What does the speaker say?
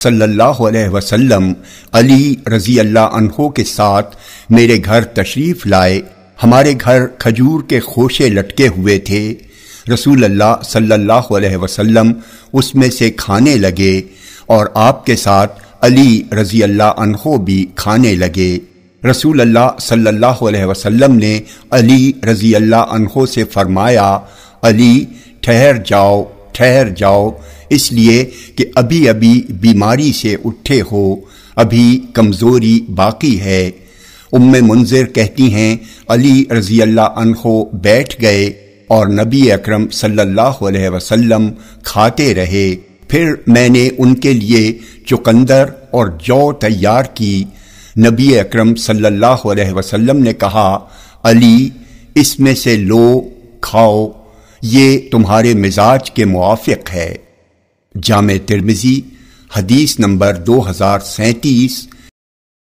صلی اللہ علیہ وسلم علی رضی اللہ عنہ کے ساتھ میرے گھر تشریف لائے۔ ہمارے گھر کھجور کے خوشے لٹکے ہوئے تھے۔ رسول اللہ صلی اللہ علیہ وسلم اس میں سے کھانے لگے اور آپ کے ساتھ علی رضی اللہ عنہ بھی کھانے لگے۔ رسول اللہ صلی اللہ علیہ وسلم نے علی رضی اللہ عنہ سے فرمایا، علی ٹھہر جاؤ، اس لیے کہ ابھی بیماری سے اٹھے ہو، ابھی کمزوری باقی ہے۔ منذر کہتی ہیں علی رضی اللہ عنہ بیٹھ گئے اور نبی اکرم صلی اللہ علیہ وسلم کھاتے رہے۔ پھر میں نے ان کے لیے چقندر اور جو تیار کی۔ نبی اکرم صلی اللہ علیہ وسلم نے کہا، علی اس میں سے لو، کھاؤ، یہ تمہارے مزاج کے موافق ہے۔ جامع ترمذی حدیث نمبر 2037